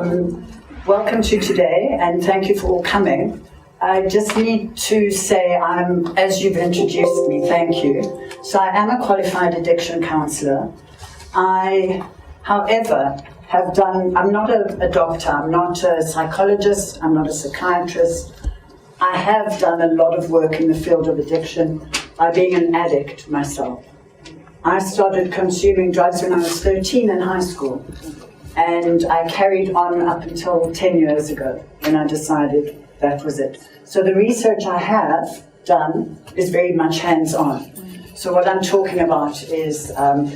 Welcome to today, and thank you for all coming. I just need to say as you've introduced me, thank you. So I am a qualified addiction counsellor. I, however, I'm not a doctor, I'm not a psychologist, I'm not a psychiatrist. I have done a lot of work in the field of addiction by being an addict myself. I started consuming drugs when I was 13 in high school, and I carried on up until 10 years ago when I decided that was it. So the research I have done is very much hands-on. So what I'm talking about is,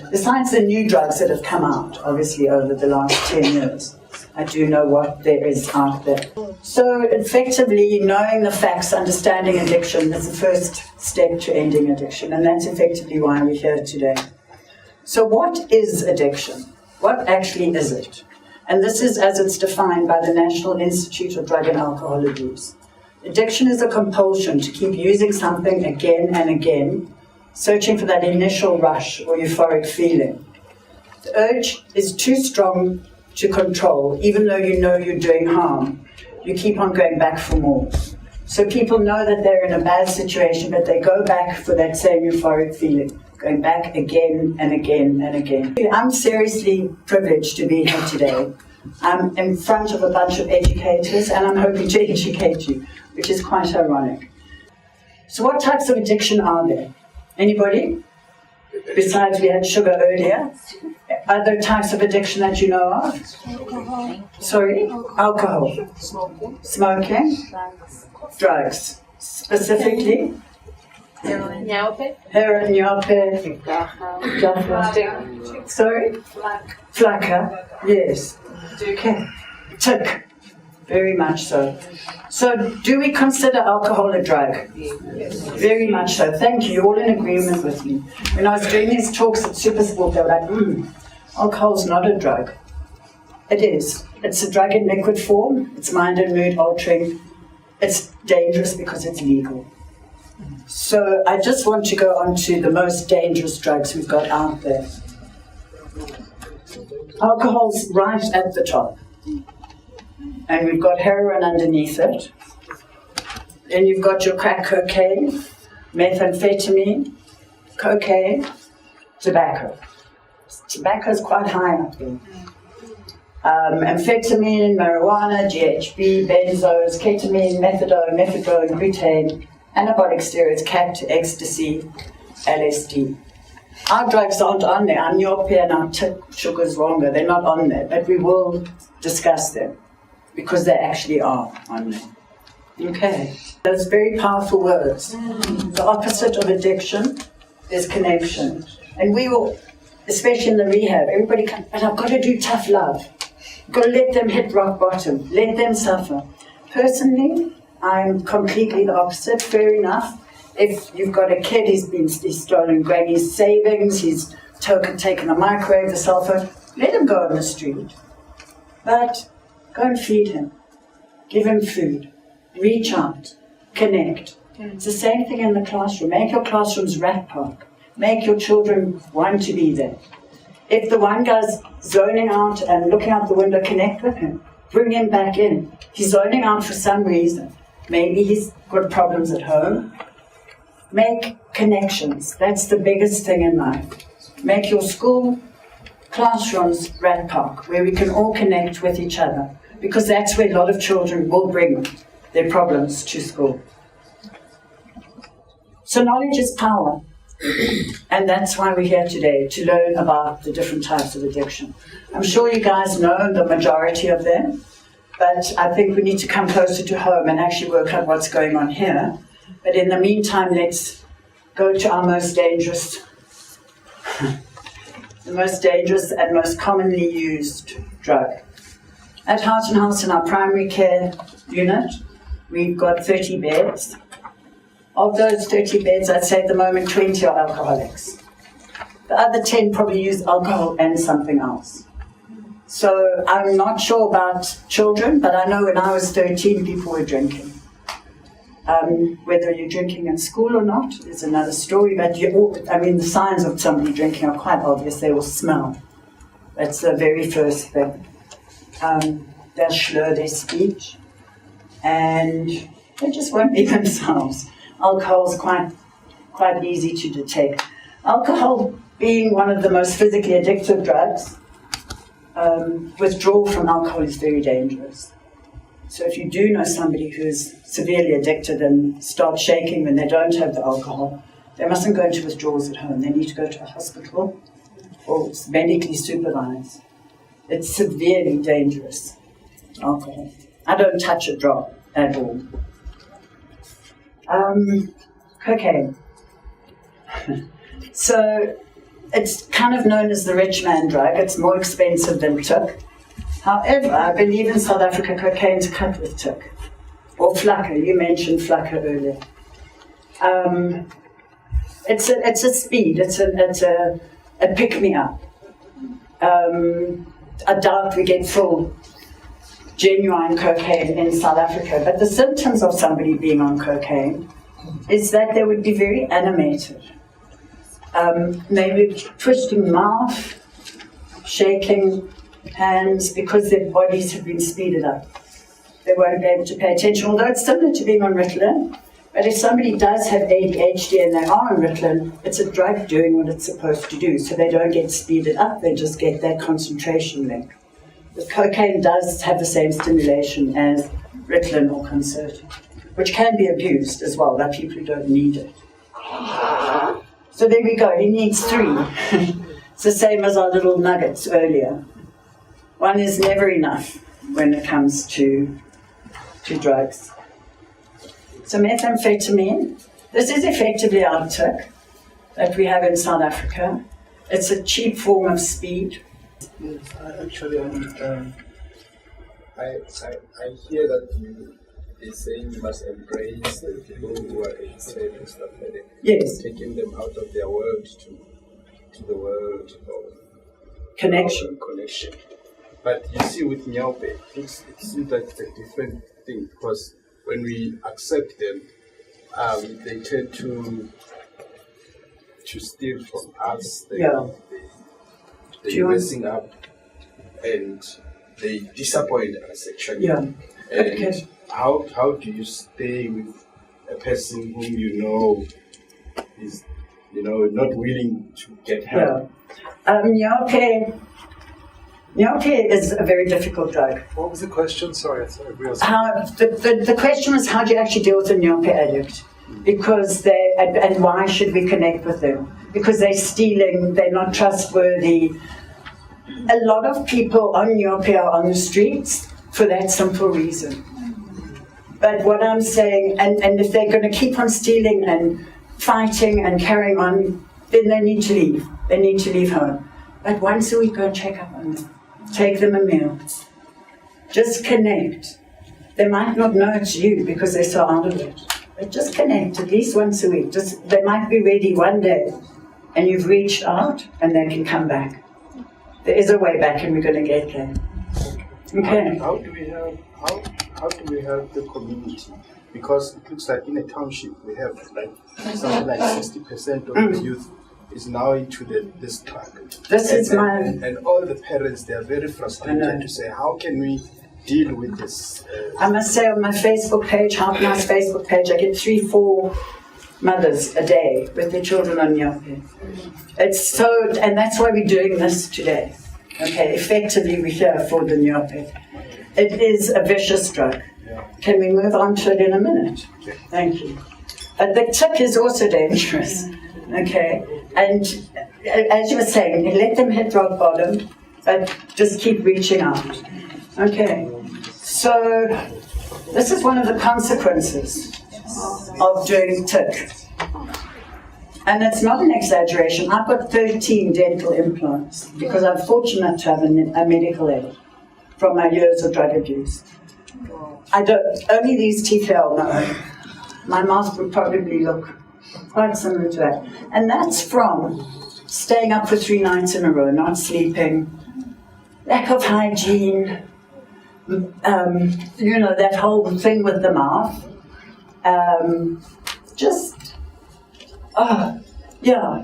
besides the new drugs that have come out, obviously over the last 10 years, I do know what there is out there. So effectively, knowing the facts, understanding addiction is the first step to ending addiction, and that's effectively why we're here today. So what is addiction? What actually is it? And this is as it's defined by the National Institute of Drug and Alcohol Abuse. Addiction is a compulsion to keep using something again and again, searching for that initial rush or euphoric feeling. The urge is too strong to control, even though you know you're doing harm. You keep on going back for more. So people know that they're in a bad situation, but they go back for that same euphoric feeling, going back again and again and again. I'm seriously privileged to be here today. I'm in front of a bunch of educators, and I'm hoping to educate you, which is quite ironic. So what types of addiction are there? Anybody? Besides, we had sugar earlier. Other types of addiction that you know of? Alcohol. Sorry? Alcohol. Smoking. Drugs. Specifically? Heroin. Heroin, nyape. Sorry? Flakka. Yes. Okay. Tick. Very much so. So, do we consider alcohol a drug? Yes. Very much so. Thank you. You're all in agreement with me. When I was doing these talks at Supersport, they were like, alcohol's not a drug. It is. It's a drug in liquid form. It's mind and mood altering. It's dangerous because it's legal. So, I just want to go on to the most dangerous drugs we've got out there. Alcohol's right at the top. And we've got heroin underneath it. Then you've got your crack cocaine, methamphetamine, cocaine, tobacco. Tobacco's quite high up there. Amphetamine, marijuana, GHB, benzos, ketamine, methadone, methadone, butane, anabolic steroids, cat, ecstasy, LSD. Our drugs aren't on there. Our nyape and our tip sugars longer. They're not on there, but we will discuss them, because they actually are on there. Okay. Those very powerful words. The opposite of addiction is connection. And we will, especially in the rehab, everybody comes, but I've got to do tough love. I've got to let them hit rock bottom. Let them suffer. Personally, I'm completely the opposite. Fair enough. If you've got a kid, he's stolen granny's savings, he's taken a microwave, a cell phone, let him go on the street. But go and feed him. Give him food. Reach out. Connect. It's the same thing in the classroom. Make your classrooms rat park. Make your children want to be there. If the one guy's zoning out and looking out the window, connect with him. Bring him back in. He's zoning out for some reason. Maybe he's got problems at home. Make connections. That's the biggest thing in life. Make your school, classrooms, rat park, where we can all connect with each other, because that's where a lot of children will bring their problems to school. So knowledge is power, and that's why we're here today, to learn about the different types of addiction. I'm sure you guys know the majority of them, but I think we need to come closer to home and actually work out what's going on here. But in the meantime, let's go to our most dangerous the most dangerous and most commonly used drug. At Heart and House, in our primary care unit, we've got 30 beds. Of those 30 beds, I'd say at the moment 20 are alcoholics. The other 10 probably use alcohol and something else. So I'm not sure about children, but I know when I was 13, people were drinking. Whether you're drinking in school or not is another story, but the signs of somebody drinking are quite obvious. They will smell. That's the very first thing. they'll slur their speech, and they just won't be themselves. Alcohol's quite easy to detect. Alcohol being one of the most physically addictive drugs, withdrawal from alcohol is very dangerous. So if you do know somebody who's severely addicted and starts shaking when they don't have the alcohol, they mustn't go into withdrawals at home. They need to go to a hospital or medically supervised. It's severely dangerous, alcohol. I don't touch a drop at all. Cocaine. So it's kind of known as the rich man drug. It's more expensive than took. However, I believe in South Africa cocaine's cut with took. Or flakker. You mentioned flakker earlier. It's a speed. It's a pick-me-up. I doubt we get full genuine cocaine in South Africa, but the symptoms of somebody being on cocaine is that they would be very animated. Maybe twisting mouth, shaking hands, because their bodies have been speeded up. They won't be able to pay attention, although it's similar to being on Ritalin. But if somebody does have ADHD and they are on Ritalin, it's a drug doing what it's supposed to do. So they don't get speeded up, they just get that concentration link. But cocaine does have the same stimulation as Ritalin or Concerta, which can be abused as well by people who don't need it. So there we go, he needs 3. It's the same as our little nuggets earlier. One is never enough when it comes to drugs. So methamphetamine, this is effectively our took that we have in South Africa. It's a cheap form of speed. Yes, actually, I hear that you're saying you must embrace the people who are insane and stuff like that. Yes. Taking them out of their world to the world of Connection. But you see, with Nyope, it seems like it's a different thing, because when we accept them, they tend to steal from us. They're messing up, and they disappoint us actually. Yeah. And Okay. how do you stay with a person whom you know is not willing to get help? Yeah. Nyope is a very difficult drug. What was the question? Sorry, I thought I realized. The question was, how do you actually deal with a Nyope addict? Because and why should we connect with them? Because they're stealing, they're not trustworthy. A lot of people on Nyope are on the streets for that simple reason. But what I'm saying, and if they're going to keep on stealing and fighting and carrying on, then they need to leave. They need to leave home. But once a week, go and check up on them. Take them a meal. Just connect. They might not know it's you because they're so out of it. But just connect at least once a week. They might be ready one day and you've reached out and they can come back. There is a way back and we're going to get there. Okay. How do we help the community? Because it looks like in a township we have something like 60% of the youth is now into this track. And all the parents, they are very frustrated to say, how can we deal with this? I must say on my Facebook page, Half Nice Facebook page, I get 3-4 mothers a day with their children on Nyope. And that's why we're doing this today. Okay, effectively we're here for the Nyope. It is a vicious drug. Can we move on to it in a minute? Thank you. But the tick is also dangerous. Okay, and as you were saying, let them hit rock bottom, but just keep reaching out. Okay, so this is one of the consequences of doing tick. And it's not an exaggeration. I've got 13 dental implants because I'm fortunate to have a medical aid from my years of drug abuse. Only these teeth here on my own. My mouth would probably look quite similar to that. And that's from staying up for 3 nights in a row, not sleeping, lack of hygiene, that whole thing with the mouth.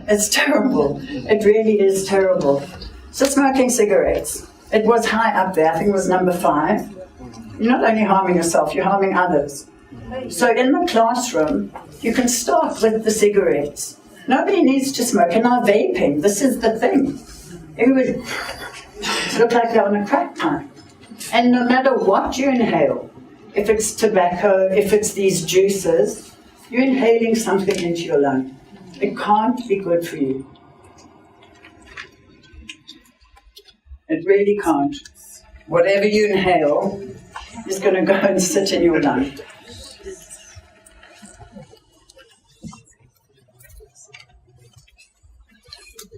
It's terrible. It really is terrible. So smoking cigarettes. It was high up there. I think it was number 5. You're not only harming yourself, you're harming others. So in the classroom, you can start with the cigarettes. Nobody needs to smoke. And now vaping, this is the thing. Everybody look like they're on a crack pipe. And no matter what you inhale, if it's tobacco, if it's these juices, you're inhaling something into your lung. It can't be good for you. It really can't. Whatever you inhale is going to go and sit in your lung.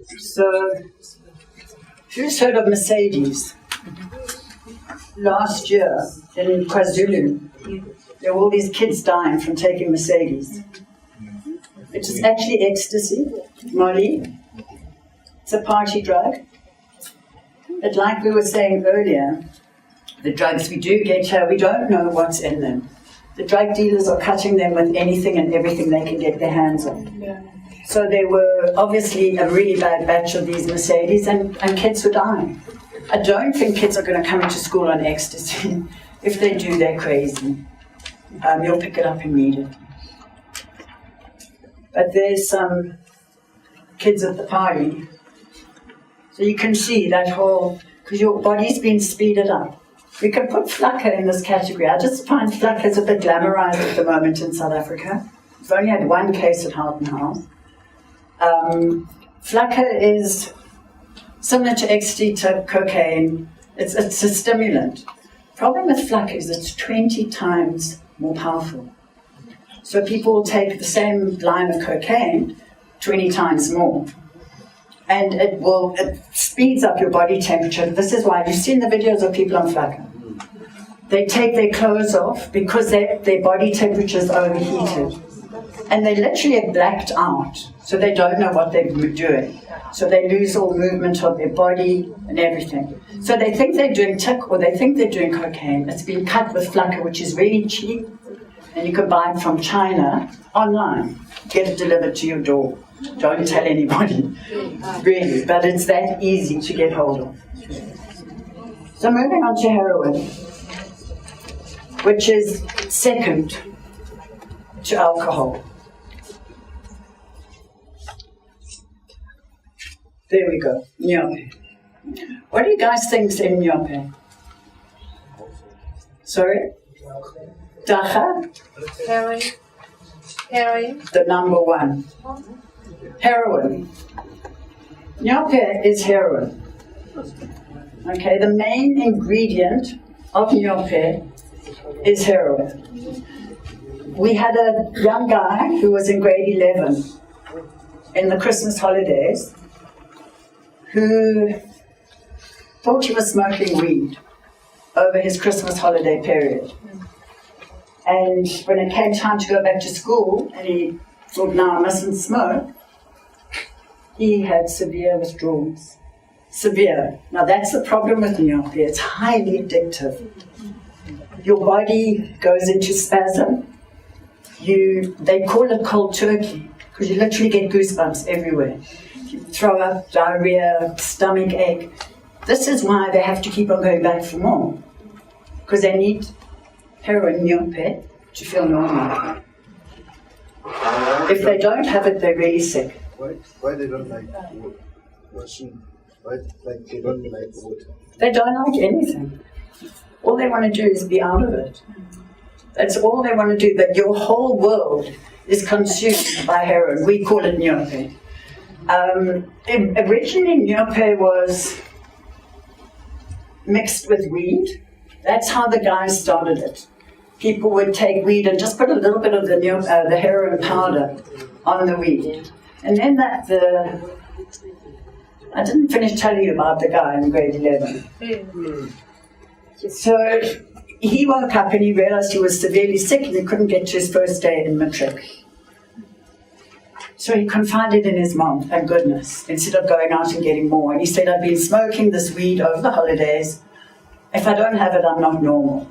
So, who's heard of Mercedes? Last year in KwaZulu, there were all these kids dying from taking Mercedes. It is actually ecstasy, Molly. It's a party drug. But like we were saying earlier, the drugs we do get here, we don't know what's in them. The drug dealers are cutting them with anything and everything they can get their hands on. Yeah. So there were obviously a really bad batch of these Mercedes and kids were dying. I don't think kids are going to come into school on ecstasy. If they do, they're crazy. You'll pick it up and read it. But there's some kids at the party. So you can see that whole, because your body's been speeded up. We can put flakka in this category. I just find flakka is a bit glamorized at the moment in South Africa. We've only had one case at Houghton House. Flakka is similar to ecstasy, to cocaine. It's a stimulant. Problem with flakka is it's 20 times more powerful. So people will take the same line of cocaine 20 times more. And it speeds up your body temperature. This is why you've seen the videos of people on flakka. They take their clothes off because their body temperature is overheated. And they literally are blacked out, so they don't know what they're doing. So they lose all movement of their body and everything. So they think they're doing tick or they think they're doing cocaine. It's been cut with flakka, which is really cheap. And you can buy it from China online. Get it delivered to your door. Don't tell anybody, really. But it's that easy to get hold of. So moving on to heroin, which is second to alcohol. There we go, nyope. What do you guys think's in nyope? Sorry? Dacha? Heroin. The number one. Heroin. Nyope is heroin. Okay, the main ingredient of nyope is heroin. We had a young guy who was in grade 11 in the Christmas holidays who thought he was smoking weed over his Christmas holiday period. And when it came time to go back to school, and he thought, now I mustn't smoke, he had severe withdrawals. Severe. Now that's the problem with nyope. It's highly addictive. Your body goes into spasm. They call it cold turkey, because you literally get goosebumps everywhere. You throw up, diarrhea, stomach ache. This is why they have to keep on going back for more, because they need heroin, nyope, to feel normal. If they don't have it, they're really sick. Why they don't like washing? Why they don't like water? They don't like anything. All they want to do is be out of it. That's all they want to do. But your whole world is consumed by heroin. We call it nyope. Originally, nyope was mixed with weed. That's how the guys started it. People would take weed and just put a little bit of the heroin powder on the weed. And then I didn't finish telling you about the guy in grade 11. So he woke up and he realized he was severely sick and he couldn't get to his first day in matric. So he confided in his mom, thank goodness, instead of going out and getting more. And he said, I've been smoking this weed over the holidays. If I don't have it, I'm not normal.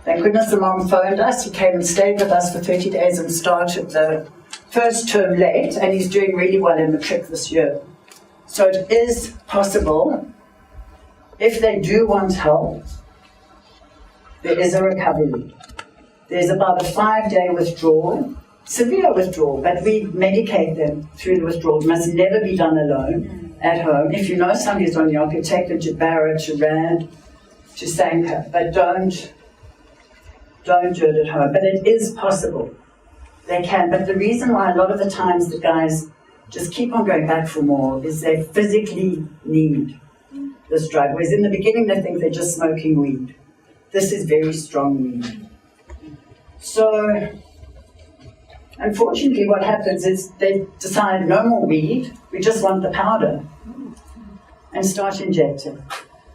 Thank goodness the mom phoned us. He came and stayed with us for 30 days and started the first term late, and he's doing really well in matric this year. So it is possible, if they do want help, there is a recovery. There's about a 5-day withdrawal, severe withdrawal, but we medicate them through the withdrawal. It must never be done alone at home. If you know somebody's on your, you take them to Barra, to Rand, to Sanka, but don't do it at home. But it is possible. They can. But the reason why a lot of the times the guys just keep on going back for more is they physically need this drug. Whereas in the beginning they think they're just smoking weed. This is very strong weed. So, unfortunately what happens is they decide no more weed, we just want the powder, and start injecting.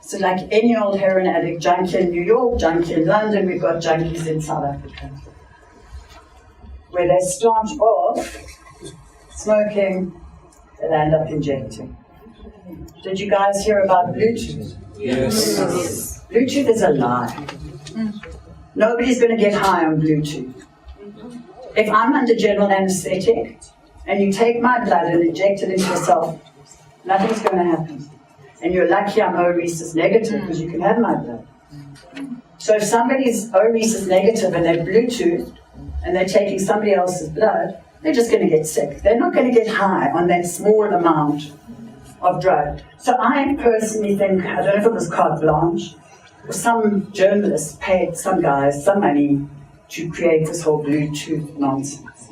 So like any old heroin addict, junkie in New York, junkie in London, we've got junkies in South Africa, where they start off smoking, they'll end up injecting. Did you guys hear about Bluetooth? Yes. Bluetooth is a lie. Nobody's going to get high on Bluetooth. If I'm under general anesthetic and you take my blood and inject it into yourself, nothing's going to happen. And you're lucky I'm O rhesus negative because you can have my blood. So if somebody's O rhesus negative and they're Bluetooth and they're taking somebody else's blood, they're just going to get sick. They're not going to get high on that small amount of drug. So I personally think, I don't know if it was carte blanche, or some journalists paid some guys some money to create this whole Bluetooth nonsense.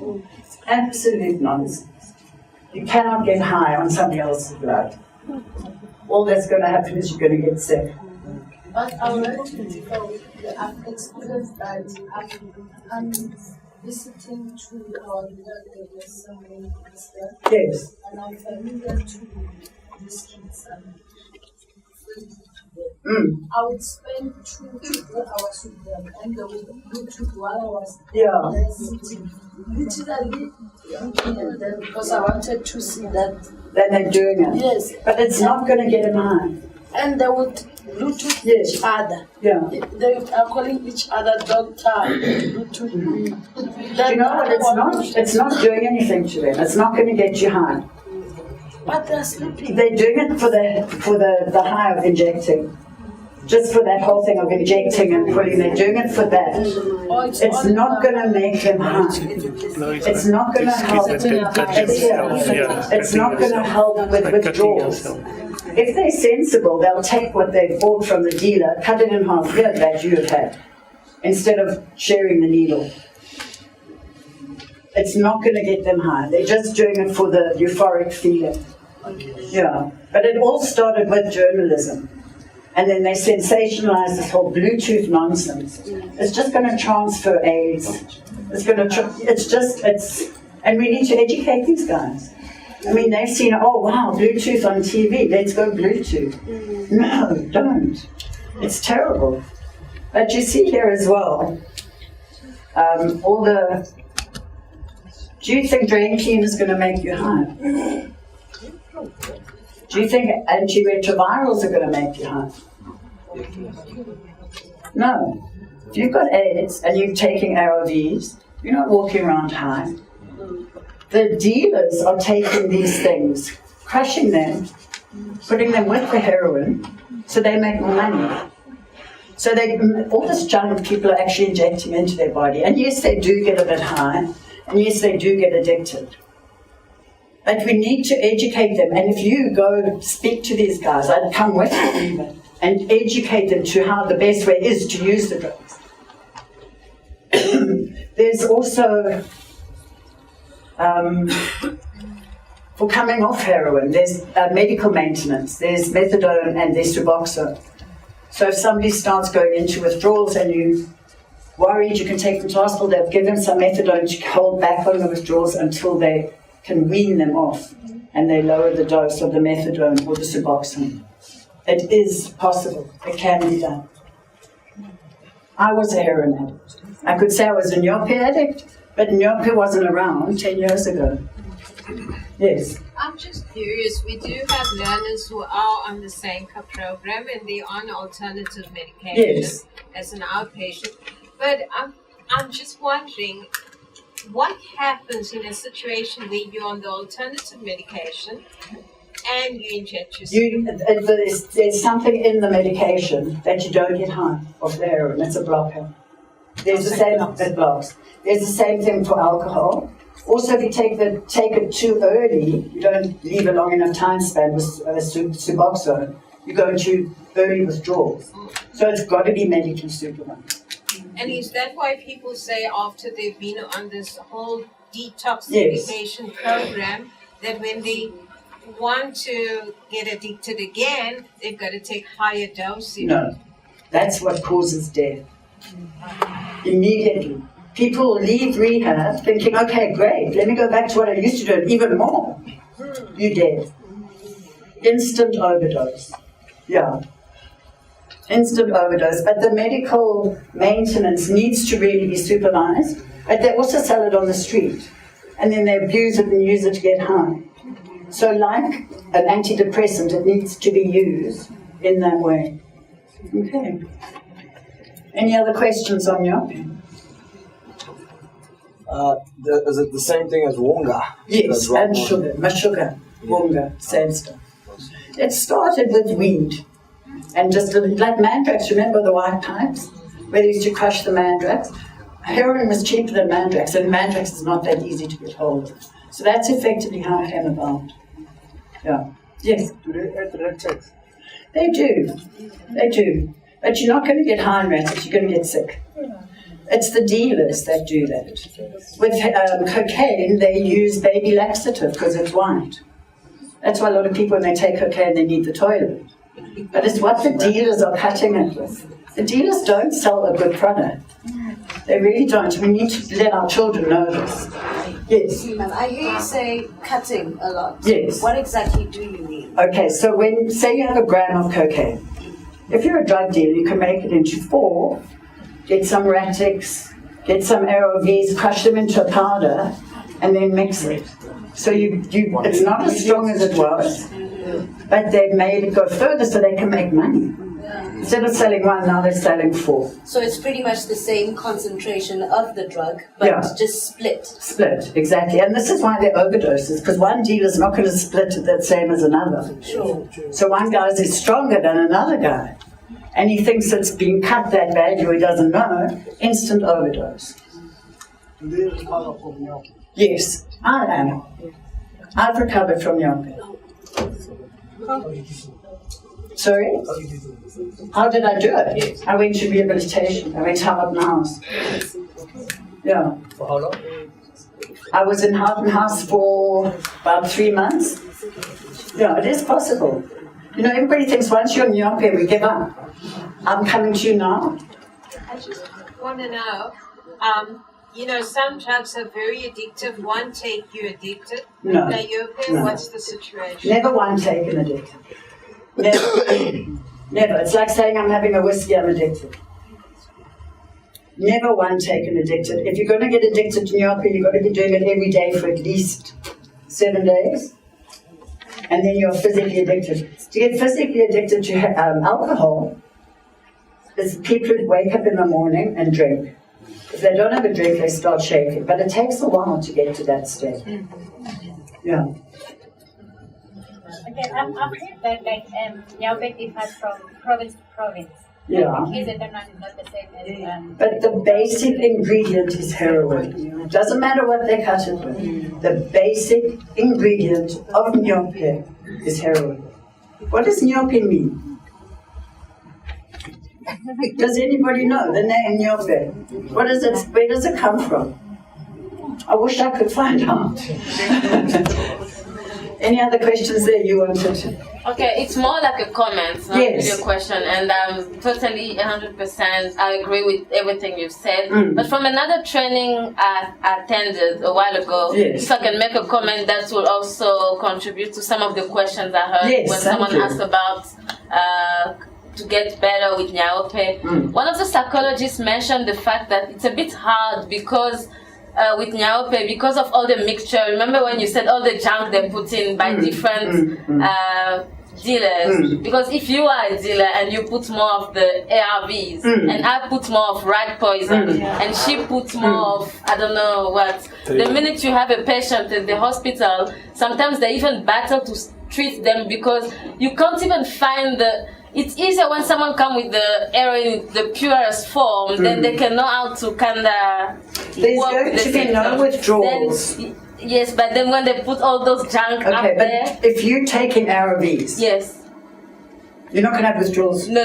Absolute nonsense. You cannot get high on somebody else's blood. All that's going to happen is you're going to get sick. But I would like to differ with the I've experienced that I'm visiting to our leader, someone Yes. and I'm familiar to these kids. I would spend 2 to 3 hours with them, and they would Bluetooth while I was there sitting. Literally, and then because I wanted to see that. Then they're doing it. Yes. But it's not going to get them high. And they would Bluetooth Yes. each other. Yeah. They are calling each other doctor. Bluetooth. Do you know what? It's not doing anything to them. It's not going to get you high. But they're sleeping. They're doing it for the high of injecting. Just for that whole thing of injecting and pulling, they're doing it for that. It's not going to make them high. It's not going to help. It's not going to help with withdrawals. If they're sensible, they'll take what they've bought from the dealer, cut it in half, here that you have had, instead of sharing the needle. It's not going to get them high. They're just doing it for the euphoric feeling. Yeah. But it all started with journalism. And then they sensationalize this whole Bluetooth nonsense. It's just going to transfer AIDS. And we need to educate these guys. I mean, they've seen, oh wow, Bluetooth on TV, let's go Bluetooth. No, don't. It's terrible. But you see here as well, do you think drain clean is going to make you high? Do you think antiretrovirals are going to make you high? No. If you've got AIDS and you're taking ARVs, you're not walking around high. The dealers are taking these things, crushing them, putting them with the heroin, so they make more money. So all this junk people are actually injecting into their body. And yes, they do get a bit high, and yes, they do get addicted. But we need to educate them. And if you go speak to these guys, I'd come with you even, and educate them to how the best way is to use the drugs. There's also, for coming off heroin, there's medical maintenance. There's methadone and there's Suboxone. So if somebody starts going into withdrawals and you're worried, you can take them to hospital. They've given some methadone to hold back on the withdrawals until they can wean them off, and they lower the dose of the methadone or the Suboxone. It is possible. It can be done. I was a heroin addict. I could say I was a Nyope addict, but Nyope wasn't around 10 years ago. Yes. I'm just curious. We do have learners who are on the Sanka program and they're on alternative medication as an outpatient. But I'm just wondering, what happens in a situation where you're on the alternative medication and you inject yourself. There's something in the medication that you don't get high of the heroin. It's a blocker. There's the same that blocks. There's the same thing for alcohol. Also, if you take it too early, you don't leave a long enough time span with Suboxone, you go into early withdrawals. So it's got to be medically supervised. And is that why people say after they've been on this whole detoxification program, that when they want to get addicted again, they've got to take higher doses? No, that's what causes death. Immediately. People leave rehab thinking, okay, great, let me go back to what I used to do, and even more. You're dead. Instant overdose. Yeah. Instant overdose. But the medical maintenance needs to really be supervised. But they also sell it on the street. And then they abuse it and use it to get high. So like an antidepressant, it needs to be used in that way. Okay. Any other questions on your? Is it the same thing as Wonga? Yes, and sugar, Mashuga, Wonga, same stuff. It started with weed. And just like mandrax, remember the white pipes? Where they used to crush the mandrax? Heroin was cheaper than mandrax, and mandrax is not that easy to get hold of. So that's effectively how it came about. Yeah. Yes? Do they add latex? They do. They do. But you're not going to get high on latex, you're going to get sick. It's the dealers that do that. With cocaine, they use baby laxative because it's white. That's why a lot of people, when they take cocaine, they need the toilet. But it's what the dealers are cutting it with. The dealers don't sell a good product. They really don't. We need to let our children know this. Yes? I hear you say cutting a lot. Yes. What exactly do you mean? Okay, so when, say you have a gram of cocaine, if you're a drug dealer, you can make it into 4, get some Ratix, get some ARVs, crush them into a powder, and then mix it. So it's not as strong as it was, but they've made it go further so they can make money. Instead of selling 1, now they're selling 4. So it's pretty much the same concentration of the drug, but just split. Split, exactly. And this is why they're overdoses, because one dealer's not going to split it the same as another. Sure. So one guy's is stronger than another guy. And he thinks it's been cut that bad, or he doesn't know, instant overdose. Do they recover from milk? Yes, I am. I've recovered from yoga. Sorry? How did I do it? I went to rehabilitation. I went to Houghton House. Yeah. For how long? I was in Houghton House for about 3 months. Yeah, it is possible. You know, everybody thinks once you're in Nyope, we give up. I'm coming to you now. I just want to know, some drugs are very addictive. One take you addicted. No. No. What's the situation? Never one taken addicted. Never. Never. It's like saying I'm having a whiskey, I'm addicted. Never one taken addicted. If you're going to get addicted to Nyope, you've got to be doing it every day for at least 7 days. And then you're physically addicted. To get physically addicted to alcohol, is people who wake up in the morning and drink. If they don't have a drink, they start shaking. But it takes a while to get to that state. Yeah. Okay, I've heard that Nyope differs from province to province. Yeah. The case is not the same as But the basic ingredient is heroin. It doesn't matter what they cut it with. The basic ingredient of Nyope is heroin. What does Nyope mean? Does anybody know the name Nyope? What is it? Where does it come from? I wish I could find out. Any other questions there you wanted? Okay, it's more like a comment, not Yes. really a question, and totally 100% I agree with everything you've said. But from another training I attended a while ago, Yes. if I can make a comment that will also contribute to some of the questions I heard Yes, when thank someone you. asked about to get better with Nyope. One of the psychologists mentioned the fact that it's a bit hard because with Nyope, because of all the mixture. Remember when you said all the junk they put in by different dealers? Because if you are a dealer and you put more of the ARVs and I put more of rat poison and she puts more of I don't know what, the minute you have a patient in the hospital, sometimes they even battle treat them because you can't even find the. It's easier when someone comes with the heroin in the purest form, then they can know how to kind of. There's going to be no withdrawals. Yes, but then when they put all those junk up Okay, there. but if you're taking ARVs, Yes. you're not going to have withdrawals. No.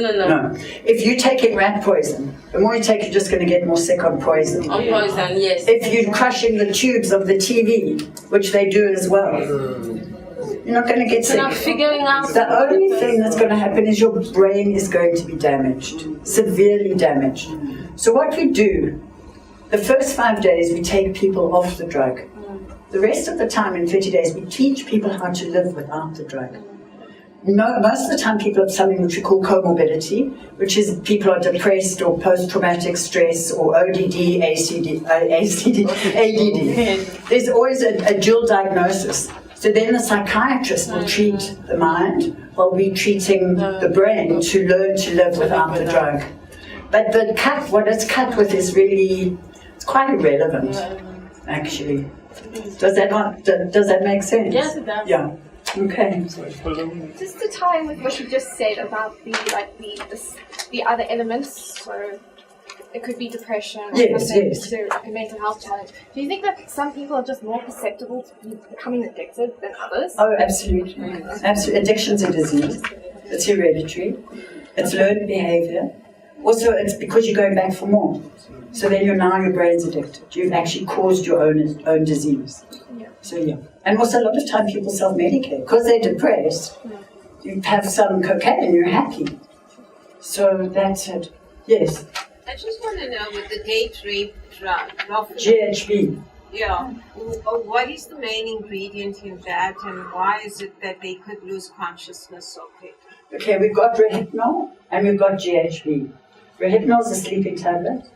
If you're taking rat poison, the more you take, you're just going to get more sick on poison. On poison, yes. If you're crushing the tubes of the TV, which they do as well, you're not going to get So sick. now figuring out. The only thing that's going to happen is your brain is going to be damaged, severely damaged. So what we do, the first 5 days we take people off the drug. The rest of the time, in 30 days, we teach people how to live without the drug. No, most of the time people have something which we call comorbidity, which is people are depressed or post-traumatic stress or ODD, ADD. There's always a dual diagnosis. So then the psychiatrist will treat the mind while we're treating the brain to learn to live without the drug. But what it's cut with is really, it's quite irrelevant, actually. Does that make sense? Yes, it does. Yeah. Okay. Just to tie in with what you just said about the other elements, so it could be depression or something to like a mental health challenge. Do you think that some people are just more susceptible to becoming addicted than others? Oh, absolutely. Absolutely. Addiction's a disease. It's hereditary. It's learned behavior. Also, it's because you're going back for more. So then your brain's addicted. You've actually caused your own disease. Yeah. So yeah. And also a lot of time people self-medicate. Because they're depressed, you have some cocaine, you're happy. So that's it. Yes. I just want to know with the date rape drug, GHB. Yeah. What is the main ingredient in that, and why is it that they could lose consciousness so quick? Okay, we've got Rohypnol and we've got GHB. Rohypnol is a sleeping tablet.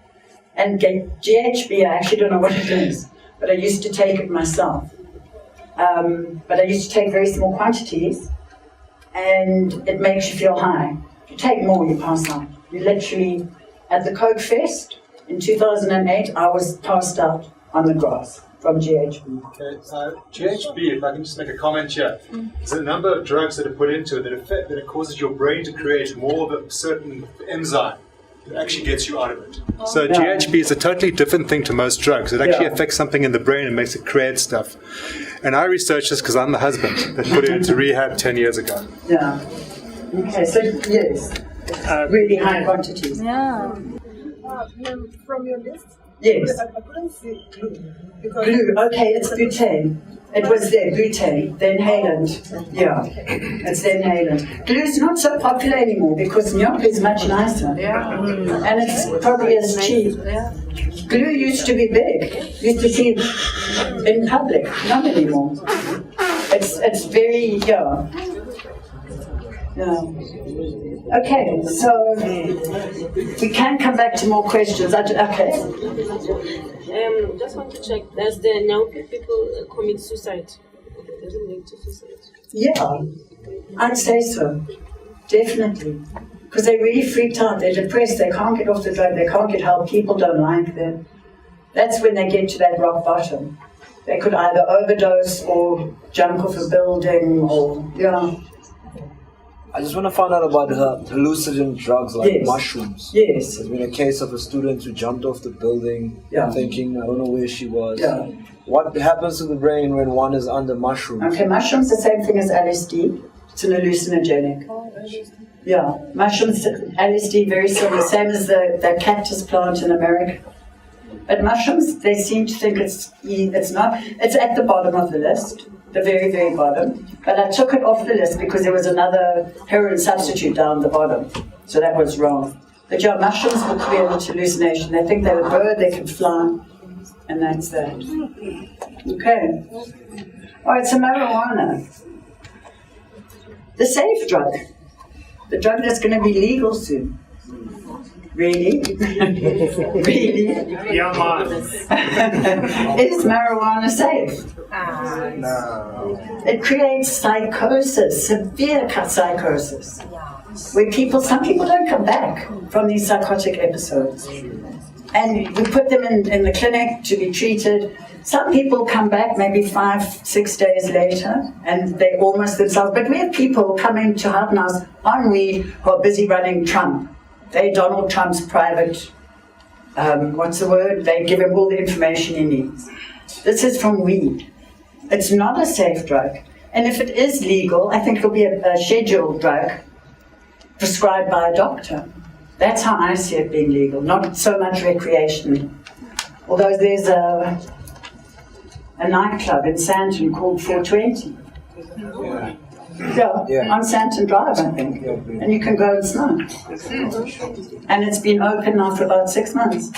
And GHB, I actually don't know what it is, but I used to take it myself. But I used to take very small quantities, and it makes you feel high. If you take more, you pass out. You literally, at the Coke Fest in 2008, I was passed out on the grass from GHB. Okay, GHB, if I can just make a comment here, there's a number of drugs that are put into it that it causes your brain to create more of a certain enzyme that actually gets you out of it. So GHB is a totally different thing to most drugs. It actually affects something in the brain and makes it create stuff. And I researched this because I'm the husband that put it into rehab 10 years ago. Yeah. Okay, so yes, really high quantities. Yeah. From your list? Yes. I couldn't see glue. Glue, okay, it's butane. It was there, butane, the inhalant. Yeah, it's the inhalant. Glue's not so popular anymore because Nyop is much nicer. Yeah. And it's probably as cheap. Glue used to be big, used to see in public, not anymore. It's very, yeah. Okay, so we can come back to more questions. Okay. Just want to check, does the Nyaupe people commit suicide? Does it lead to suicide? Yeah, I'd say so. Definitely. Because they're really freaked out, they're depressed, they can't get off the drug, they can't get help, people don't like them. That's when they get to that rock bottom. They could either overdose or jump off a building or, yeah. I just want to find out about hallucinogen drugs like mushrooms. Yes. There's been a case of a student who jumped off the building thinking, I don't know where she was. Yeah. What happens to the brain when one is under mushrooms? Okay, mushrooms the same thing as LSD. It's an hallucinogenic. Yeah, mushrooms, LSD, very similar, same as the cactus plant in America. But mushrooms, they seem to think it's not. It's at the bottom of the list, the very, very bottom. But I took it off the list because there was another heroin substitute down the bottom. So that was wrong. But yeah, mushrooms will create hallucination. They think they're a bird, they can fly. And that's that. Okay. All right, so marijuana. The safe drug. The drug that's going to be legal soon. Really? Really? Yeah, man. Is marijuana safe? No. It creates psychosis, severe psychosis, where some people don't come back from these psychotic episodes. And we put them in the clinic to be treated. Some people come back maybe 5-6 days later and they're almost themselves. But we have people coming to Houghton House on weed who are busy running Trump. They're Donald Trump's private, They give him all the information he needs. This is from weed. It's not a safe drug. And if it is legal, I think it'll be a scheduled drug prescribed by a doctor. That's how I see it being legal, not so much recreational. Although there's a nightclub in Santon called 420. Yeah, on Santon Drive, I think. And you can go and smoke. And it's been open now for about 6 months.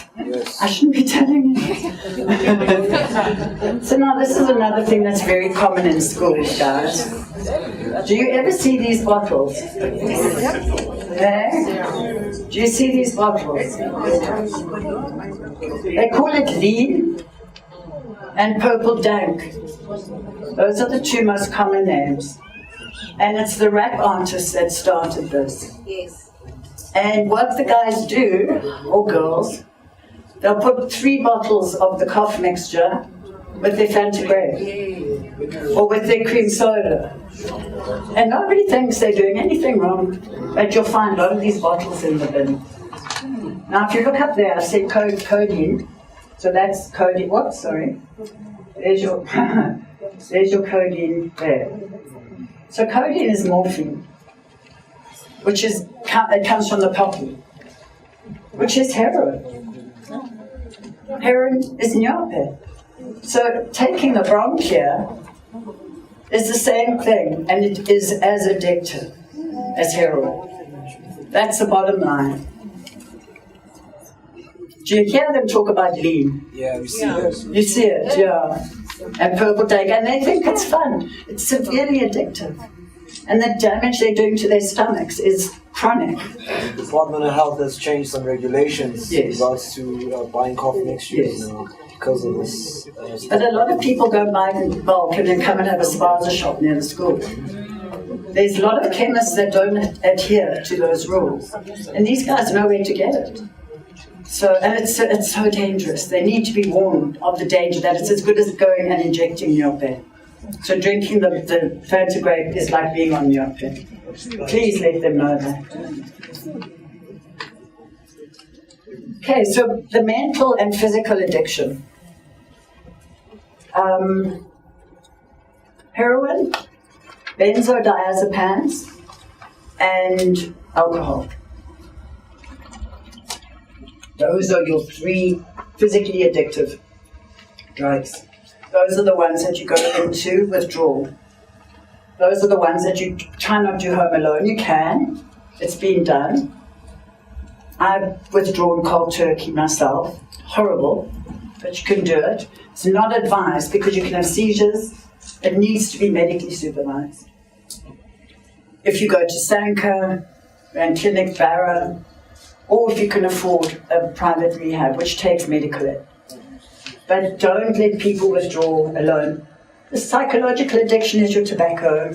I shouldn't be telling you. So now this is another thing that's very common in schools, guys. Do you ever see these bottles? Yeah? Do you see these bottles? They call it lean and purple dank. Those are the two most common names. And it's the rap artists that started this. Yes. And what the guys do, or girls, they'll put 3 bottles of the cough mixture with their Fanta Grape or with their cream soda. And nobody thinks they're doing anything wrong, but you'll find a lot of these bottles in the bin. Now, if you look up there, I say codeine. So that's codeine. What? Sorry. There's your codeine there. So codeine is morphine, which is it comes from the poppy, which is heroin. Heroin is nyope. So taking the bronchia is the same thing, and it is as addictive as heroin. That's the bottom line. Do you hear them talk about lean? Yeah, we see it. You see it, yeah. And purple dank, and they think it's fun. It's severely addictive. And the damage they're doing to their stomachs is chronic. The Department of Health has changed some regulations in regards to buying cough mixtures now because of this. But a lot of people go buy in bulk and then come and have a spaza shop near the school. There's a lot of chemists that don't adhere to those rules. And these guys know where to get it. So, and it's so dangerous. They need to be warned of the danger that it's as good as going and injecting nyope. So drinking the Fanta Grape is like being on nyope. Please let them know that. Okay, so the mental and physical addiction. Heroin, benzodiazepines, and alcohol. Those are your 3 physically addictive drugs. Those are the ones that you go into withdrawal. Those are the ones that you try not to do home alone. You can. It's been done. I've withdrawn cold turkey myself. Horrible, but you can do it. It's not advised because you can have seizures. It needs to be medically supervised. If you go to Sanka and Clinic Barra, or if you can afford a private rehab, which takes medical aid. But don't let people withdraw alone. The psychological addiction is your tobacco,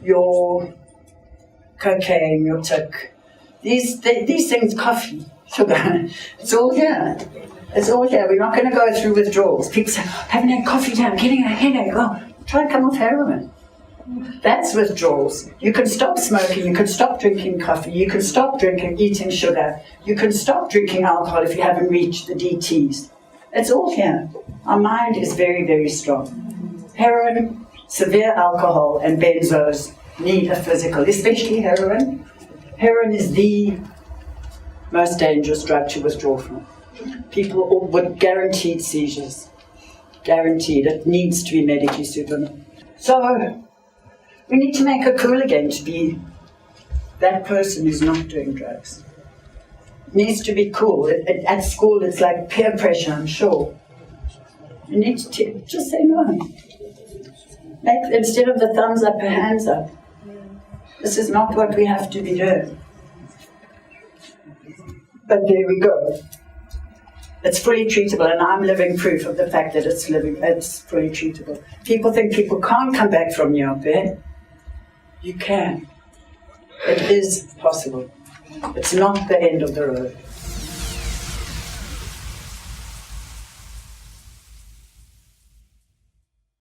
your cocaine, your tic. These things, coffee, sugar, it's all here. It's all here. We're not going to go through withdrawals. People say, haven't had coffee today, I'm getting a headache. Oh, try and come off heroin. That's withdrawals. You can stop smoking, you can stop drinking coffee, you can stop eating sugar, you can stop drinking alcohol if you haven't reached the DTs. It's all here. Our mind is very, very strong. Heroin, severe alcohol, and benzos need a physical, especially heroin. Heroin is the most dangerous drug to withdraw from. People with guaranteed seizures. Guaranteed. It needs to be medically supervised. So, we need to make it cool again to be that person who's not doing drugs. It needs to be cool. At school, it's like peer pressure, I'm sure. You need to just say no. Instead of the thumbs up, a hands up. This is not what we have to be doing. But there we go. It's fully treatable, and I'm living proof of the fact that it's fully treatable. People think people can't come back from nyope. You can. It is possible. It's not the end of the road.